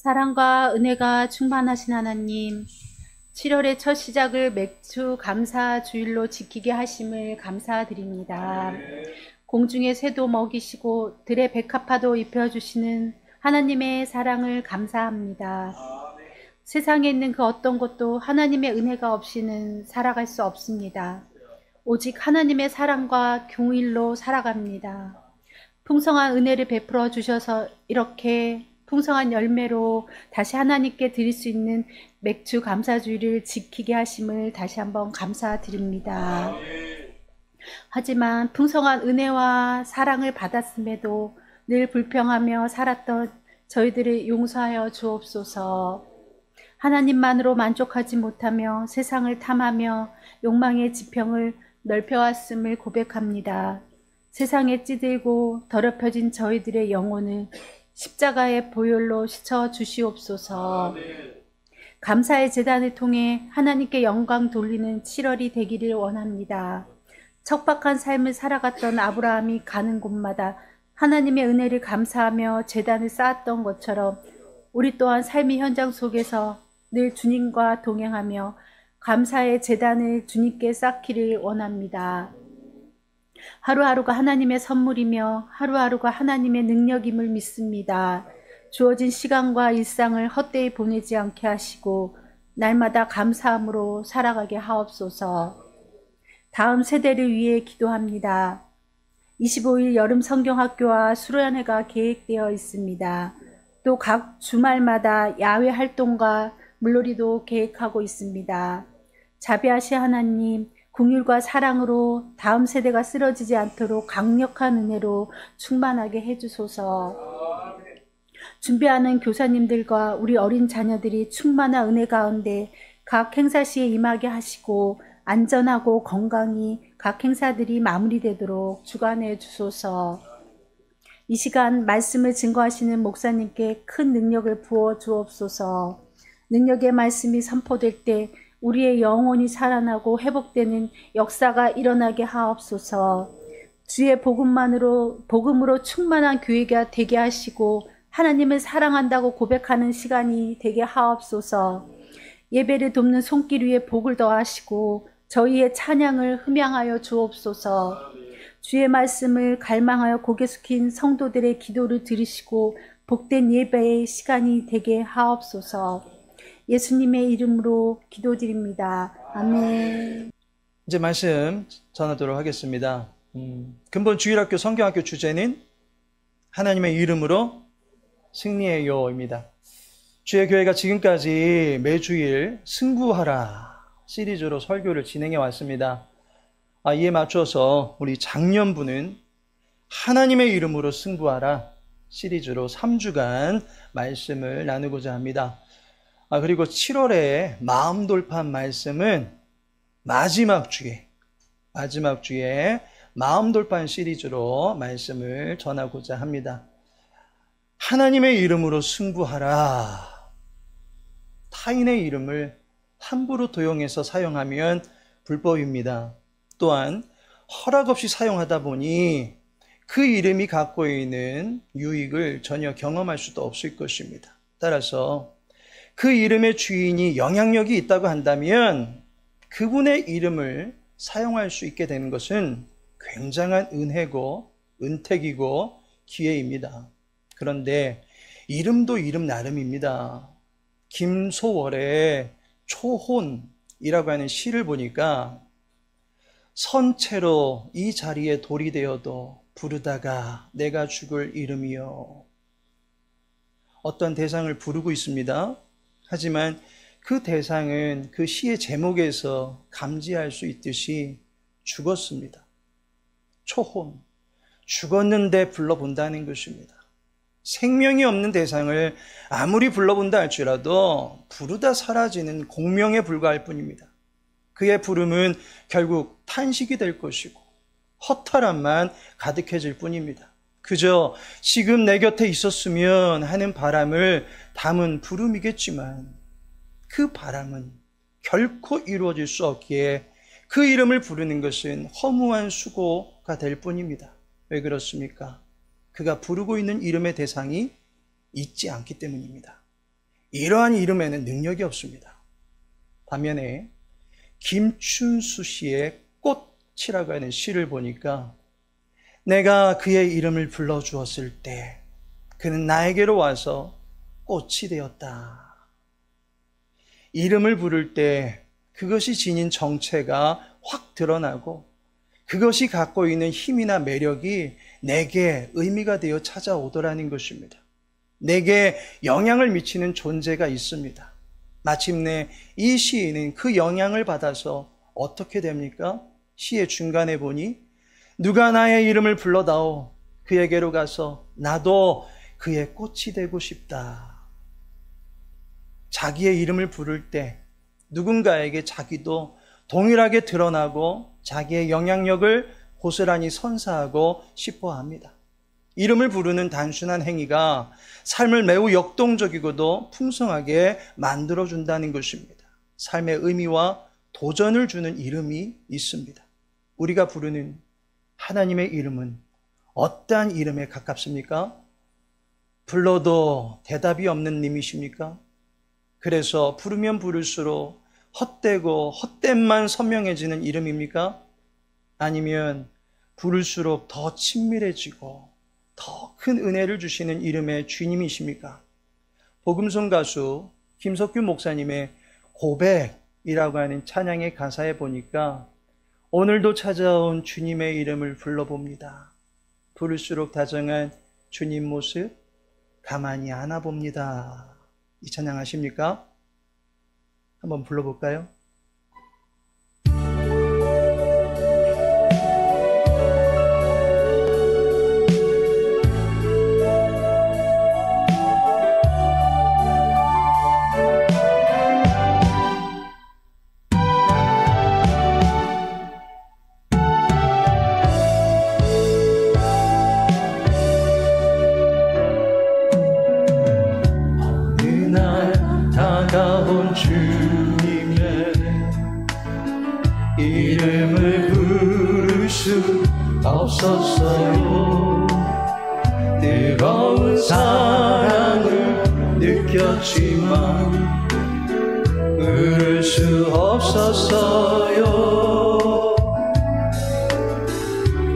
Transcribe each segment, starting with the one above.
사랑과 은혜가 충만하신 하나님, 7월의 첫 시작을 맥주 감사 주일로 지키게 하심을 감사드립니다. 공중의 새도 먹이시고 들의 백합화도 입혀주시는 하나님의 사랑을 감사합니다. 세상에 있는 그 어떤 것도 하나님의 은혜가 없이는 살아갈 수 없습니다. 오직 하나님의 사랑과 경일로 살아갑니다. 풍성한 은혜를 베풀어 주셔서 이렇게 풍성한 열매로 다시 하나님께 드릴 수 있는 맥주 감사주의를 지키게 하심을 다시 한번 감사드립니다. 하지만 풍성한 은혜와 사랑을 받았음에도 늘 불평하며 살았던 저희들을 용서하여 주옵소서. 하나님만으로 만족하지 못하며 세상을 탐하며 욕망의 지평을 넓혀왔음을 고백합니다. 세상에 찌들고 더럽혀진 저희들의 영혼을 십자가의 보혈로 씻어 주시옵소서. 감사의 제단을 통해 하나님께 영광 돌리는 7월이 되기를 원합니다. 척박한 삶을 살아갔던 아브라함이 가는 곳마다 하나님의 은혜를 감사하며 제단을 쌓았던 것처럼 우리 또한 삶의 현장 속에서 늘 주님과 동행하며 감사의 제단을 주님께 쌓기를 원합니다. 하루하루가 하나님의 선물이며 하루하루가 하나님의 능력임을 믿습니다. 주어진 시간과 일상을 헛되이 보내지 않게 하시고 날마다 감사함으로 살아가게 하옵소서. 다음 세대를 위해 기도합니다. 25일 여름 성경학교와 수련회가 계획되어 있습니다. 또 각 주말마다 야외 활동과 물놀이도 계획하고 있습니다. 자비하신 하나님, 긍휼과 사랑으로 다음 세대가 쓰러지지 않도록 강력한 은혜로 충만하게 해주소서. 준비하는 교사님들과 우리 어린 자녀들이 충만한 은혜 가운데 각 행사 시에 임하게 하시고 안전하고 건강히 각 행사들이 마무리되도록 주관해 주소서. 이 시간 말씀을 증거하시는 목사님께 큰 능력을 부어 주옵소서. 능력의 말씀이 선포될 때 우리의 영혼이 살아나고 회복되는 역사가 일어나게 하옵소서. 주의 복음으로 충만한 교회가 되게 하시고 하나님을 사랑한다고 고백하는 시간이 되게 하옵소서. 예배를 돕는 손길 위에 복을 더하시고 저희의 찬양을 흠양하여 주옵소서. 주의 말씀을 갈망하여 고개 숙인 성도들의 기도를 들으시고 복된 예배의 시간이 되게 하옵소서. 예수님의 이름으로 기도드립니다. 아멘. 이제 말씀 전하도록 하겠습니다. 근본 주일학교 성경학교 주제는 하나님의 이름으로 승리해요입니다. 주의 교회가 지금까지 매주일 승부하라 시리즈로 설교를 진행해 왔습니다. 이에 맞춰서 우리 작년부는 하나님의 이름으로 승부하라 시리즈로 3주간 말씀을 나누고자 합니다. 그리고 7월에 마음 돌파한 말씀은 마지막 주에 마음 돌파한 시리즈로 말씀을 전하고자 합니다. 하나님의 이름으로 승부하라. 타인의 이름을 함부로 도용해서 사용하면 불법입니다. 또한 허락 없이 사용하다 보니 그 이름이 갖고 있는 유익을 전혀 경험할 수도 없을 것입니다. 따라서 그 이름의 주인이 영향력이 있다고 한다면 그분의 이름을 사용할 수 있게 되는 것은 굉장한 은혜고 은택이고 기회입니다. 그런데 이름도 이름 나름입니다. 김소월의 초혼이라고 하는 시를 보니까 선체로 이 자리에 돌이 되어도 부르다가 내가 죽을 이름이요. 어떤 대상을 부르고 있습니다. 하지만 그 대상은 그 시의 제목에서 감지할 수 있듯이 죽었습니다. 초혼, 죽었는데 불러본다는 것입니다. 생명이 없는 대상을 아무리 불러본다 할지라도 부르다 사라지는 공명에 불과할 뿐입니다. 그의 부름은 결국 탄식이 될 것이고 허탈함만 가득해질 뿐입니다. 그저 지금 내 곁에 있었으면 하는 바람을 담은 부름이겠지만 그 바람은 결코 이루어질 수 없기에 그 이름을 부르는 것은 허무한 수고가 될 뿐입니다. 왜 그렇습니까? 그가 부르고 있는 이름의 대상이 있지 않기 때문입니다. 이러한 이름에는 능력이 없습니다. 반면에 김춘수 씨의 꽃이라고 하는 시를 보니까 내가 그의 이름을 불러주었을 때 그는 나에게로 와서 꽃이 되었다. 이름을 부를 때 그것이 지닌 정체가 확 드러나고 그것이 갖고 있는 힘이나 매력이 내게 의미가 되어 찾아오더라는 것입니다. 내게 영향을 미치는 존재가 있습니다. 마침내 이 시인은 그 영향을 받아서 어떻게 됩니까? 시의 중간에 보니 누가 나의 이름을 불러다오 그에게로 가서 나도 그의 꽃이 되고 싶다. 자기의 이름을 부를 때 누군가에게 자기도 동일하게 드러나고 자기의 영향력을 고스란히 선사하고 싶어 합니다. 이름을 부르는 단순한 행위가 삶을 매우 역동적이고도 풍성하게 만들어준다는 것입니다. 삶의 의미와 도전을 주는 이름이 있습니다. 우리가 부르는 하나님의 이름은 어떠한 이름에 가깝습니까? 불러도 대답이 없는 님이십니까? 그래서 부르면 부를수록 헛되고 헛됨만 선명해지는 이름입니까? 아니면 부를수록 더 친밀해지고 더 큰 은혜를 주시는 이름의 주님이십니까? 복음송 가수 김석규 목사님의 고백이라고 하는 찬양의 가사에 보니까 오늘도 찾아온 주님의 이름을 불러봅니다. 부를수록 다정한 주님 모습 가만히 안아봅니다. 이 찬양 아십니까? 한번 불러볼까요? 다가온 주님의 이름을 부를 수 없었어요. 뜨거운 사랑을 느꼈지만 부를 수 없었어요.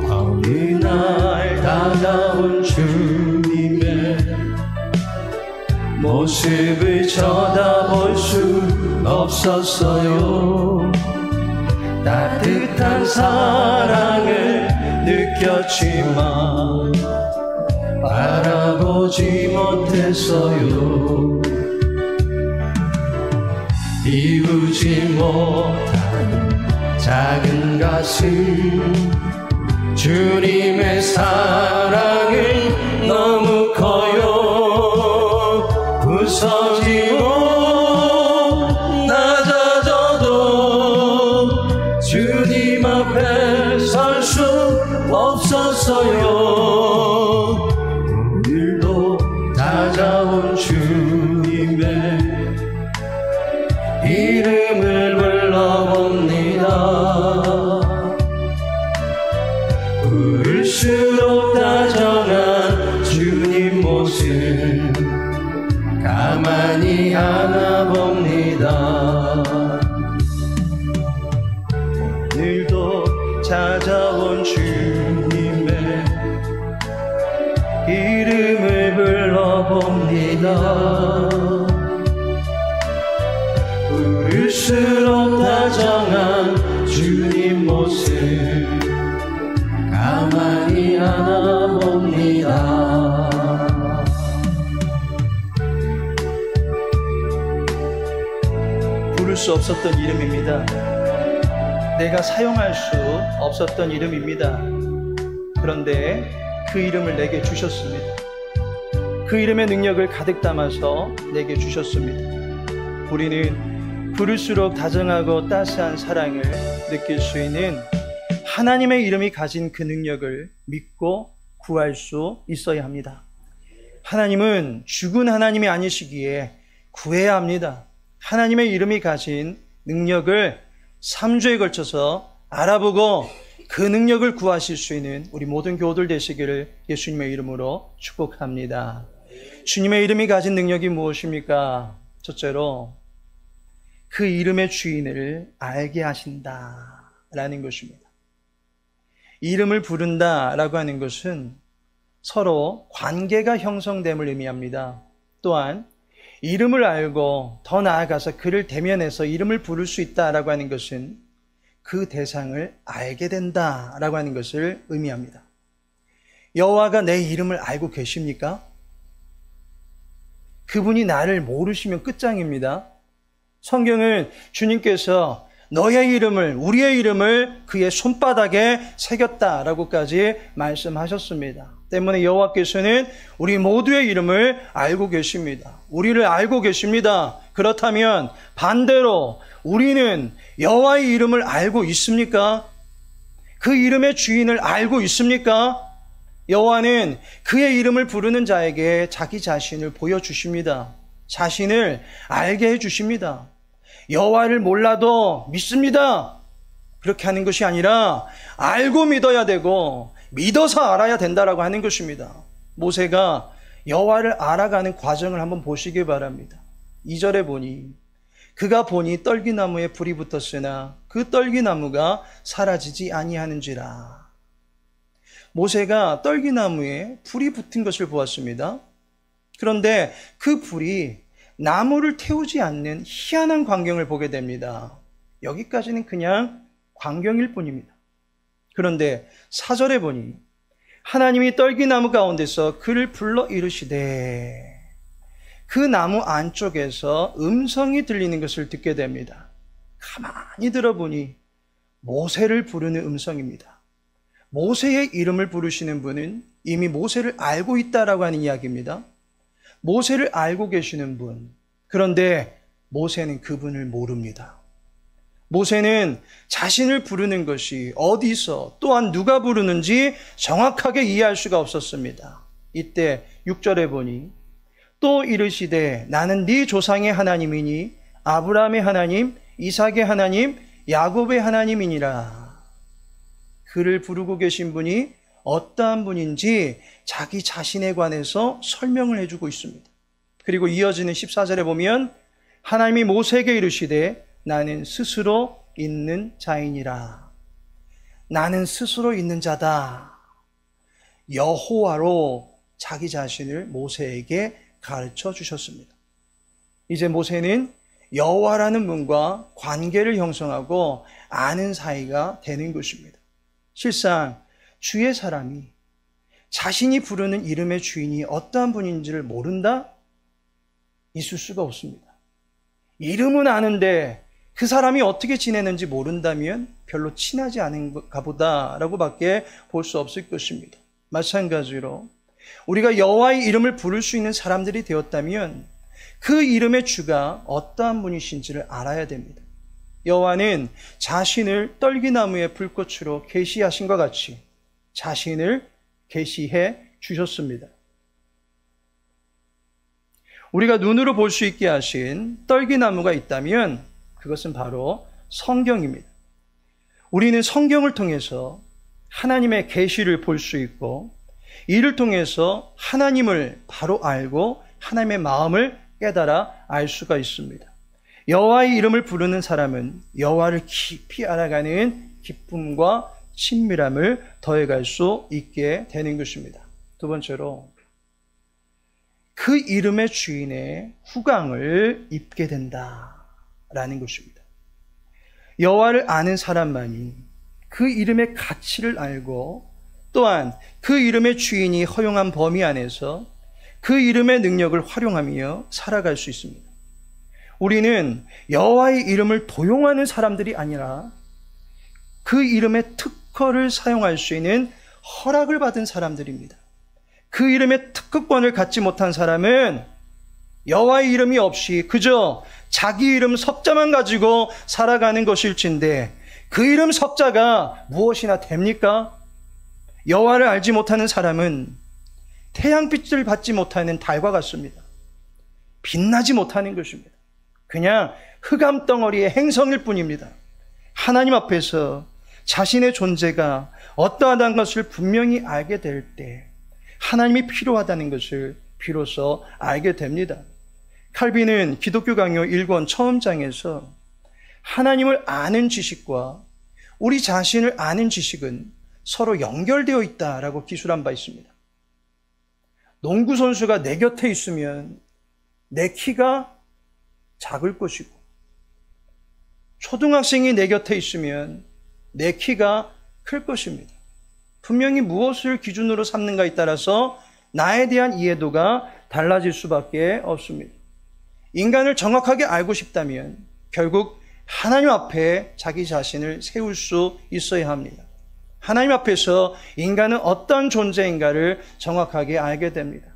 어느 날 다가온 주님의 모습을 쳐다볼 수 없었어요. 따뜻한 사랑을 느꼈지만 바라보지 못했어요. 비우지 못한 작은 가슴 주님의 사랑이 너무 커요. 부서지고 낮아져도 주님 앞에 설 수 없었어요. 오늘도 찾아온 주님의 이름을 불러봅니다. 부를수록 다정한 주님 모습 가만히 안아봅니다. 오늘도 찾아온 주님의 이름을 불러봅니다. 부를수록 다정한 주님 모습 가만히 안아봅니다. 부를 수 없었던 이름입니다. 내가 사용할 수 없었던 이름입니다. 그런데 그 이름을 내게 주셨습니다. 그 이름의 능력을 가득 담아서 내게 주셨습니다. 우리는 부를수록 다정하고 따스한 사랑을 느낄 수 있는 하나님의 이름이 가진 그 능력을 믿고 구할 수 있어야 합니다. 하나님은 죽은 하나님이 아니시기에 구해야 합니다. 하나님의 이름이 가진 능력을 3주에 걸쳐서 알아보고 그 능력을 구하실 수 있는 우리 모든 교우들 되시기를 예수님의 이름으로 축복합니다. 주님의 이름이 가진 능력이 무엇입니까? 첫째로 그 이름의 주인을 알게 하신다라는 것입니다. 이름을 부른다라고 하는 것은 서로 관계가 형성됨을 의미합니다. 또한 이름을 알고 더 나아가서 그를 대면해서 이름을 부를 수 있다라고 하는 것은 그 대상을 알게 된다라고 하는 것을 의미합니다. 여호와가 내 이름을 알고 계십니까? 그분이 나를 모르시면 끝장입니다. 성경은 주님께서 너의 이름을, 우리의 이름을 그의 손바닥에 새겼다라고까지 말씀하셨습니다. 때문에 여호와께서는 우리 모두의 이름을 알고 계십니다. 우리를 알고 계십니다. 그렇다면 반대로 우리는 여호와의 이름을 알고 있습니까? 그 이름의 주인을 알고 있습니까? 여호와는 그의 이름을 부르는 자에게 자기 자신을 보여주십니다. 자신을 알게 해주십니다. 여호와를 몰라도 믿습니다. 그렇게 하는 것이 아니라 알고 믿어야 되고 믿어서 알아야 된다라고 하는 것입니다. 모세가 여호와를 알아가는 과정을 한번 보시기 바랍니다. 2절에 보니 그가 보니 떨기나무에 불이 붙었으나 그 떨기나무가 사라지지 아니하는지라. 모세가 떨기나무에 불이 붙은 것을 보았습니다. 그런데 그 불이 나무를 태우지 않는 희한한 광경을 보게 됩니다. 여기까지는 그냥 광경일 뿐입니다. 그런데 4절에 보니 하나님이 떨기나무 가운데서 그를 불러 이르시되 그 나무 안쪽에서 음성이 들리는 것을 듣게 됩니다. 가만히 들어보니 모세를 부르는 음성입니다. 모세의 이름을 부르시는 분은 이미 모세를 알고 있다라고 하는 이야기입니다. 모세를 알고 계시는 분. 그런데 모세는 그분을 모릅니다. 모세는 자신을 부르는 것이 어디서 또한 누가 부르는지 정확하게 이해할 수가 없었습니다. 이때 6절에 보니 또 이르시되 나는 네 조상의 하나님이니 아브라함의 하나님, 이삭의 하나님, 야곱의 하나님이니라. 그를 부르고 계신 분이 어떠한 분인지 자기 자신에 관해서 설명을 해주고 있습니다. 그리고 이어지는 14절에 보면 하나님이 모세에게 이르시되 나는 스스로 있는 자이니라. 나는 스스로 있는 자다. 여호와로 자기 자신을 모세에게 가르쳐 주셨습니다. 이제 모세는 여호와라는 분과 관계를 형성하고 아는 사이가 되는 것입니다. 실상 주의 사람이 자신이 부르는 이름의 주인이 어떠한 분인지를 모른다? 있을 수가 없습니다. 이름은 아는데 그 사람이 어떻게 지내는지 모른다면 별로 친하지 않은가 보다라고 밖에 볼 수 없을 것입니다. 마찬가지로 우리가 여호와의 이름을 부를 수 있는 사람들이 되었다면 그 이름의 주가 어떠한 분이신지를 알아야 됩니다. 여호와는 자신을 떨기나무의 불꽃으로 계시하신 것 같이 자신을 계시해 주셨습니다. 우리가 눈으로 볼 수 있게 하신 떨기나무가 있다면 그것은 바로 성경입니다. 우리는 성경을 통해서 하나님의 계시를 볼 수 있고 이를 통해서 하나님을 바로 알고 하나님의 마음을 깨달아 알 수가 있습니다. 여호와의 이름을 부르는 사람은 여호와를 깊이 알아가는 기쁨과 친밀함을 더해갈 수 있게 되는 것입니다. 두 번째로 그 이름의 주인의 후광을 입게 된다라는 것입니다. 여호와를 아는 사람만이 그 이름의 가치를 알고 또한 그 이름의 주인이 허용한 범위 안에서 그 이름의 능력을 활용하며 살아갈 수 있습니다. 우리는 여호와의 이름을 도용하는 사람들이 아니라 그 이름의 특허를 사용할 수 있는 허락을 받은 사람들입니다. 그 이름의 특허권을 갖지 못한 사람은 여호와의 이름이 없이 그저 자기 이름 석자만 가지고 살아가는 것일진데 그 이름 석자가 무엇이나 됩니까? 여호와를 알지 못하는 사람은 태양빛을 받지 못하는 달과 같습니다. 빛나지 못하는 것입니다. 그냥 흑암 덩어리의 행성일 뿐입니다. 하나님 앞에서 자신의 존재가 어떠하다는 것을 분명히 알게 될 때 하나님이 필요하다는 것을 비로소 알게 됩니다. 칼빈은 기독교 강요 1권 처음 장에서 하나님을 아는 지식과 우리 자신을 아는 지식은 서로 연결되어 있다라고 기술한 바 있습니다. 농구 선수가 내 곁에 있으면 내 키가 작을 것이고, 초등학생이 내 곁에 있으면 내 키가 클 것입니다. 분명히 무엇을 기준으로 삼는가에 따라서 나에 대한 이해도가 달라질 수밖에 없습니다. 인간을 정확하게 알고 싶다면 결국 하나님 앞에 자기 자신을 세울 수 있어야 합니다. 하나님 앞에서 인간은 어떤 존재인가를 정확하게 알게 됩니다.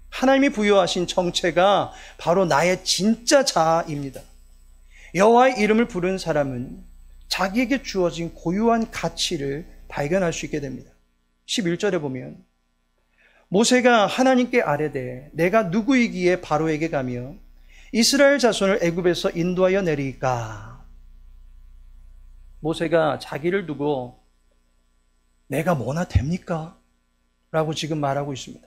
하나님이 부여하신 정체가 바로 나의 진짜 자아입니다. 여호와의 이름을 부른 사람은 자기에게 주어진 고유한 가치를 발견할 수 있게 됩니다. 11절에 보면 모세가 하나님께 아뢰되 내가 누구이기에 바로에게 가며 이스라엘 자손을 애굽에서 인도하여 내리까. 모세가 자기를 두고 내가 뭐나 됩니까? 라고 지금 말하고 있습니다.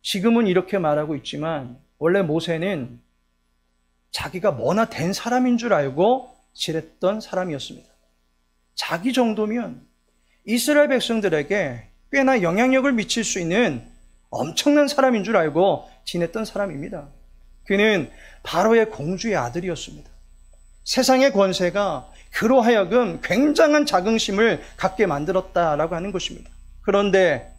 지금은 이렇게 말하고 있지만 원래 모세는 자기가 뭐나 된 사람인 줄 알고 지냈던 사람이었습니다. 자기 정도면 이스라엘 백성들에게 꽤나 영향력을 미칠 수 있는 엄청난 사람인 줄 알고 지냈던 사람입니다. 그는 바로의 공주의 아들이었습니다. 세상의 권세가 그로 하여금 굉장한 자긍심을 갖게 만들었다라고 하는 것입니다. 그런데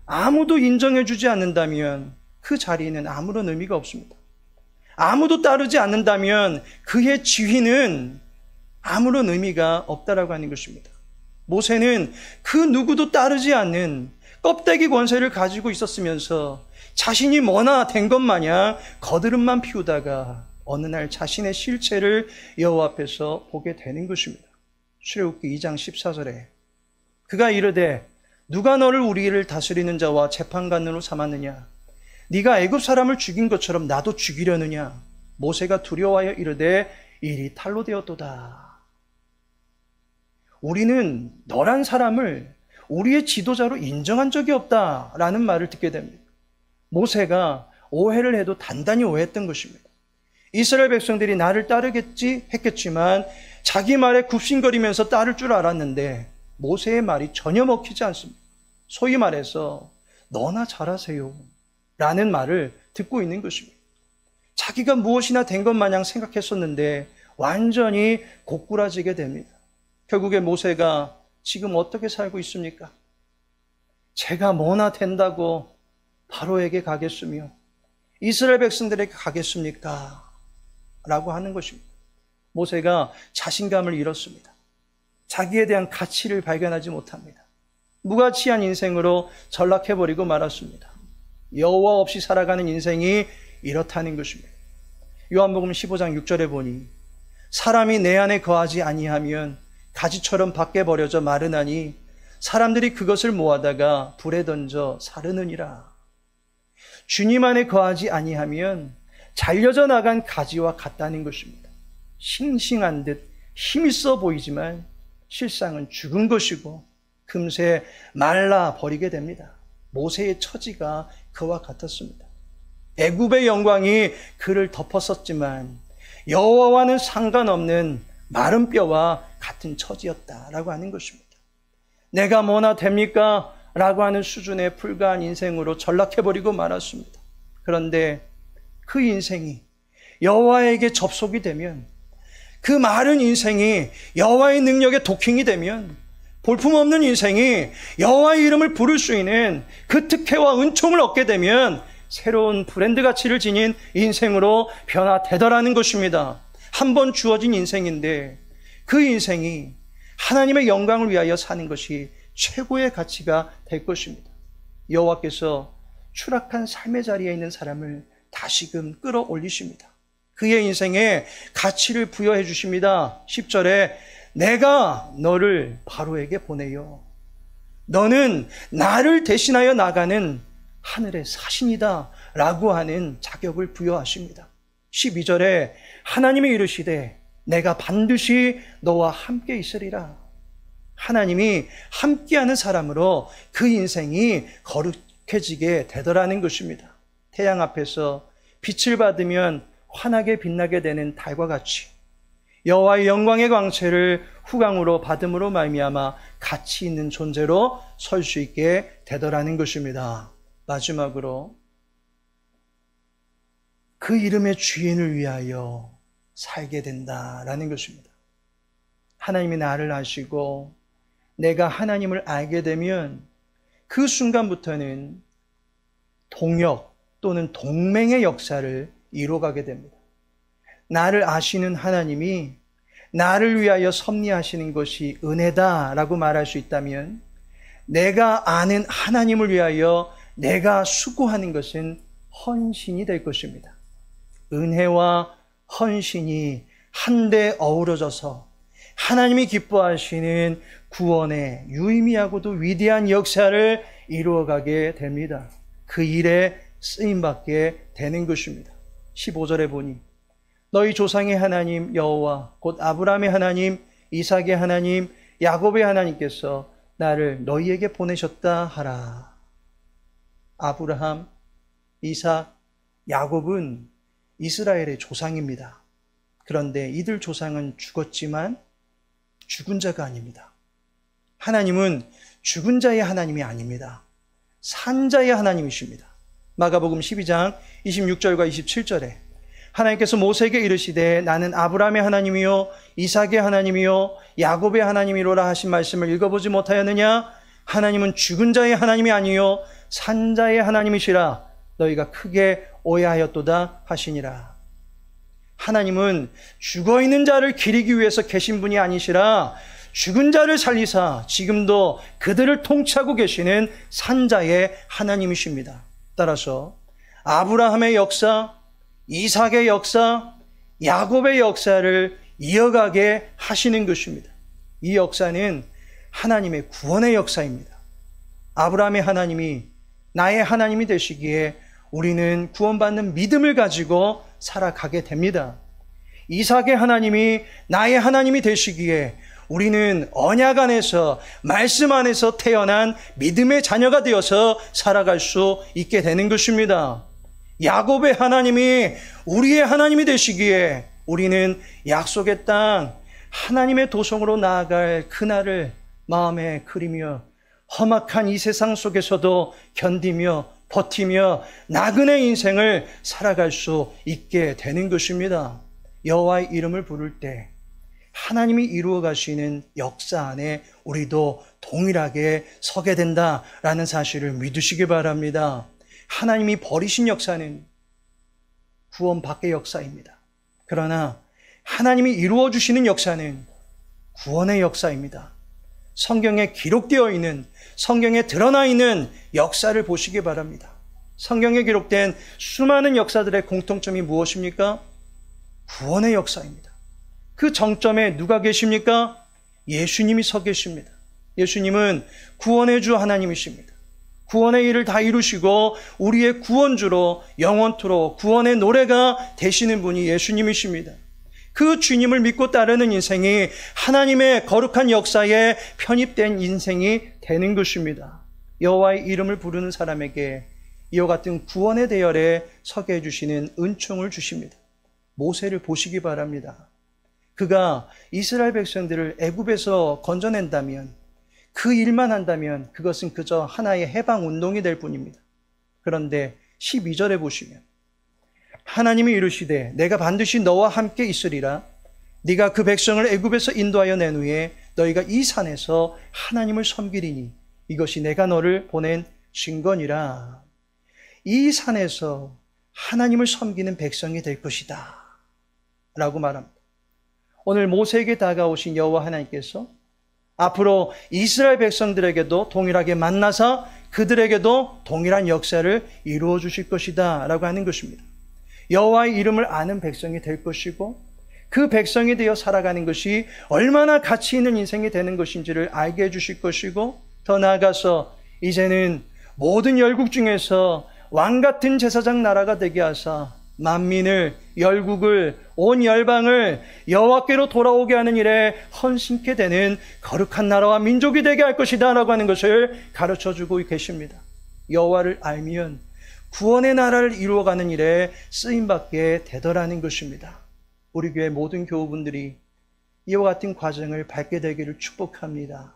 아무도 인정해주지 않는다면 그 자리에는 아무런 의미가 없습니다. 아무도 따르지 않는다면 그의 지위는 아무런 의미가 없다라고 하는 것입니다. 모세는 그 누구도 따르지 않는 껍데기 권세를 가지고 있었으면서 자신이 뭐나 된 것 마냥 거드름만 피우다가 어느 날 자신의 실체를 여호와 앞에서 보게 되는 것입니다. 출애굽기 2장 14절에 그가 이르되 누가 너를 우리를 다스리는 자와 재판관으로 삼았느냐? 네가 애굽 사람을 죽인 것처럼 나도 죽이려느냐? 모세가 두려워하여 이르되 일이 탈로 되었도다. 우리는 너란 사람을 우리의 지도자로 인정한 적이 없다라는 말을 듣게 됩니다. 모세가 오해를 해도 단단히 오해했던 것입니다. 이스라엘 백성들이 나를 따르겠지 했겠지만 자기 말에 굽신거리면서 따를 줄 알았는데 모세의 말이 전혀 먹히지 않습니다. 소위 말해서 너나 잘하세요 라는 말을 듣고 있는 것입니다. 자기가 무엇이나 된 것 마냥 생각했었는데 완전히 고꾸라지게 됩니다. 결국에 모세가 지금 어떻게 살고 있습니까? 제가 뭐나 된다고 바로에게 가겠으며 이스라엘 백성들에게 가겠습니까? 라고 하는 것입니다. 모세가 자신감을 잃었습니다. 자기에 대한 가치를 발견하지 못합니다. 무가치한 인생으로 전락해버리고 말았습니다. 여호와 없이 살아가는 인생이 이렇다는 것입니다. 요한복음 15장 6절에 보니 사람이 내 안에 거하지 아니하면 가지처럼 밖에 버려져 마르나니 사람들이 그것을 모아다가 불에 던져 사르느니라. 주님 안에 거하지 아니하면 잘려져 나간 가지와 같다는 것입니다. 싱싱한 듯 힘있어 보이지만 실상은 죽은 것이고 금세 말라 버리게 됩니다. 모세의 처지가 그와 같았습니다. 애굽의 영광이 그를 덮었었지만 여호와와는 상관없는 마른 뼈와 같은 처지였다라고 하는 것입니다. 내가 뭐나 됩니까? 라고 하는 수준에 불과한 인생으로 전락해버리고 말았습니다. 그런데 그 인생이 여호와에게 접속이 되면, 그 마른 인생이 여호와의 능력에 도킹이 되면, 볼품없는 인생이 여호와의 이름을 부를 수 있는 그 특혜와 은총을 얻게 되면 새로운 브랜드 가치를 지닌 인생으로 변화되더라는 것입니다. 한 번 주어진 인생인데 그 인생이 하나님의 영광을 위하여 사는 것이 최고의 가치가 될 것입니다. 여호와께서 추락한 삶의 자리에 있는 사람을 다시금 끌어올리십니다. 그의 인생에 가치를 부여해 주십니다. 10절에 내가 너를 바로에게 보내요. 너는 나를 대신하여 나가는 하늘의 사신이다 라고 하는 자격을 부여하십니다. 12절에 하나님이 이르시되 내가 반드시 너와 함께 있으리라. 하나님이 함께하는 사람으로 그 인생이 거룩해지게 되더라는 것입니다. 태양 앞에서 빛을 받으면 환하게 빛나게 되는 달과 같이 여호와의 영광의 광채를 후광으로 받음으로 말미암아 가치 있는 존재로 설 수 있게 되더라는 것입니다. 마지막으로 그 이름의 주인을 위하여 살게 된다라는 것입니다. 하나님이 나를 아시고 내가 하나님을 알게 되면 그 순간부터는 동역 또는 동맹의 역사를 이루어가게 됩니다. 나를 아시는 하나님이 나를 위하여 섭리하시는 것이 은혜다라고 말할 수 있다면 내가 아는 하나님을 위하여 내가 수고하는 것은 헌신이 될 것입니다. 은혜와 헌신이 한데 어우러져서 하나님이 기뻐하시는 구원의 유의미하고도 위대한 역사를 이루어가게 됩니다. 그 일에 쓰임받게 되는 것입니다. 15절에 보니 너희 조상의 하나님 여호와 곧 아브라함의 하나님, 이삭의 하나님, 야곱의 하나님께서 나를 너희에게 보내셨다 하라. 아브라함, 이삭, 야곱은 이스라엘의 조상입니다. 그런데 이들 조상은 죽었지만 죽은 자가 아닙니다. 하나님은 죽은 자의 하나님이 아닙니다. 산 자의 하나님이십니다. 마가복음 12장 26절과 27절에 하나님께서 모세에게 이르시되 나는 아브라함의 하나님이요 이삭의 하나님이요 야곱의 하나님이로라 하신 말씀을 읽어보지 못하였느냐? 하나님은 죽은 자의 하나님이 아니요 산 자의 하나님이시라 너희가 크게 오해하였도다 하시니라. 하나님은 죽어있는 자를 기리기 위해서 계신 분이 아니시라 죽은 자를 살리사 지금도 그들을 통치하고 계시는 산 자의 하나님이십니다. 따라서 아브라함의 역사, 이삭의 역사, 야곱의 역사를 이어가게 하시는 것입니다. 이 역사는 하나님의 구원의 역사입니다. 아브라함의 하나님이 나의 하나님이 되시기에 우리는 구원받는 믿음을 가지고 살아가게 됩니다. 이삭의 하나님이 나의 하나님이 되시기에 우리는 언약 안에서 말씀 안에서 태어난 믿음의 자녀가 되어서 살아갈 수 있게 되는 것입니다. 야곱의 하나님이 우리의 하나님이 되시기에 우리는 약속의 땅 하나님의 도성으로 나아갈 그날을 마음에 그리며 험악한 이 세상 속에서도 견디며 버티며 나그네 인생을 살아갈 수 있게 되는 것입니다. 여호와의 이름을 부를 때 하나님이 이루어 가시는 역사 안에 우리도 동일하게 서게 된다라는 사실을 믿으시기 바랍니다. 하나님이 버리신 역사는 구원 밖의 역사입니다. 그러나 하나님이 이루어 주시는 역사는 구원의 역사입니다. 성경에 기록되어 있는, 성경에 드러나 있는 역사를 보시기 바랍니다. 성경에 기록된 수많은 역사들의 공통점이 무엇입니까? 구원의 역사입니다. 그 정점에 누가 계십니까? 예수님이 서 계십니다. 예수님은 구원의 주 하나님이십니다. 구원의 일을 다 이루시고 우리의 구원주로 영원토록 구원의 노래가 되시는 분이 예수님이십니다. 그 주님을 믿고 따르는 인생이 하나님의 거룩한 역사에 편입된 인생이 되는 것입니다. 여호와의 이름을 부르는 사람에게 이와 같은 구원의 대열에 서게 해주시는 은총을 주십니다. 모세를 보시기 바랍니다. 그가 이스라엘 백성들을 애굽에서 건져낸다면, 그 일만 한다면 그것은 그저 하나의 해방 운동이 될 뿐입니다. 그런데 12절에 보시면 하나님이 이르시되 내가 반드시 너와 함께 있으리라. 네가 그 백성을 애굽에서 인도하여 낸 후에 너희가 이 산에서 하나님을 섬기리니 이것이 내가 너를 보낸 증거니라. 이 산에서 하나님을 섬기는 백성이 될 것이다 라고 말합니다. 오늘 모세에게 다가오신 여호와 하나님께서 앞으로 이스라엘 백성들에게도 동일하게 만나서 그들에게도 동일한 역사를 이루어 주실 것이다 라고 하는 것입니다. 여호와의 이름을 아는 백성이 될 것이고 그 백성이 되어 살아가는 것이 얼마나 가치 있는 인생이 되는 것인지를 알게 해주실 것이고, 더 나아가서 이제는 모든 열국 중에서 왕같은 제사장 나라가 되게 하사 만민을, 열국을, 온 열방을 여호와께로 돌아오게 하는 일에 헌신케 되는 거룩한 나라와 민족이 되게 할 것이다 라고 하는 것을 가르쳐주고 계십니다. 여호와를 알면 구원의 나라를 이루어가는 일에 쓰임받게 되더라는 것입니다. 우리 교회 모든 교우분들이 이와 같은 과정을 밟게 되기를 축복합니다.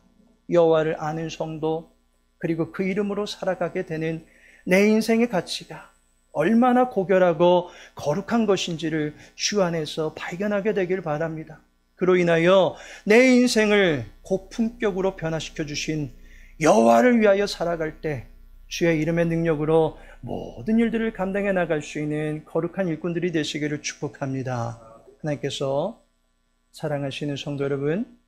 여호와를 아는 성도, 그리고 그 이름으로 살아가게 되는 내 인생의 가치가 얼마나 고결하고 거룩한 것인지를 주 안에서 발견하게 되길 바랍니다. 그로 인하여 내 인생을 고품격으로 변화시켜 주신 여호와를 위하여 살아갈 때 주의 이름의 능력으로 모든 일들을 감당해 나갈 수 있는 거룩한 일꾼들이 되시기를 축복합니다. 하나님께서 사랑하시는 성도 여러분,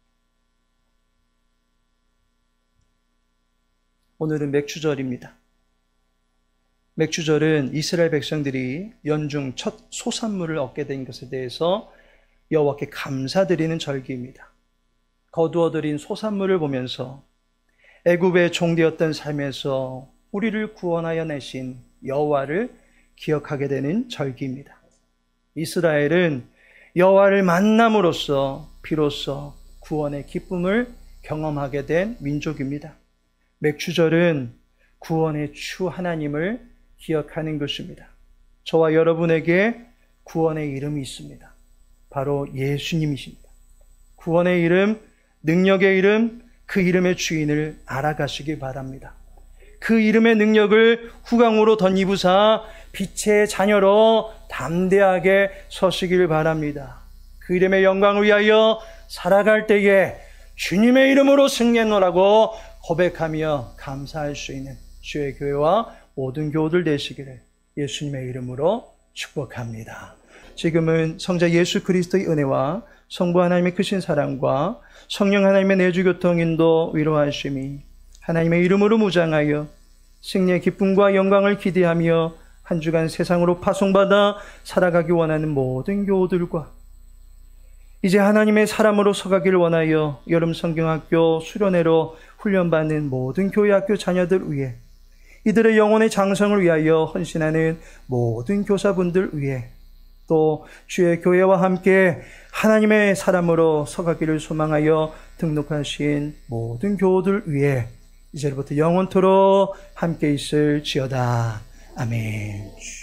오늘은 맥주절입니다. 맥주절은 이스라엘 백성들이 연중 첫 소산물을 얻게 된 것에 대해서 여호와께 감사드리는 절기입니다. 거두어들인 소산물을 보면서 애굽의 종되었던 삶에서 우리를 구원하여 내신 여호와를 기억하게 되는 절기입니다. 이스라엘은 여호와를 만남으로써 비로소 구원의 기쁨을 경험하게 된 민족입니다. 맥주절은 구원의 주 하나님을 기억하는 것입니다. 저와 여러분에게 구원의 이름이 있습니다. 바로 예수님이십니다. 구원의 이름, 능력의 이름, 그 이름의 주인을 알아가시기 바랍니다. 그 이름의 능력을 후광으로 덧입으사 빛의 자녀로 담대하게 서시길 바랍니다. 그 이름의 영광을 위하여 살아갈 때에 주님의 이름으로 승리했노라고 고백하며 감사할 수 있는 주의 교회와 모든 교우들 되시기를 예수님의 이름으로 축복합니다. 지금은 성자 예수 그리스도의 은혜와 성부 하나님의 크신 사랑과 성령 하나님의 내주교통 인도 위로하심이 하나님의 이름으로 무장하여 승리의 기쁨과 영광을 기대하며 한 주간 세상으로 파송받아 살아가기 원하는 모든 교우들과 이제 하나님의 사람으로 서가기를 원하여 여름 성경학교 수련회로 훈련받는 모든 교회학교 자녀들 위해 이들의 영혼의 장성을 위하여 헌신하는 모든 교사분들 위해 또 주의 교회와 함께 하나님의 사람으로 서가기를 소망하여 등록하신 모든 교우들 위해 이제부터 영원토록 함께 있을지어다. 아멘.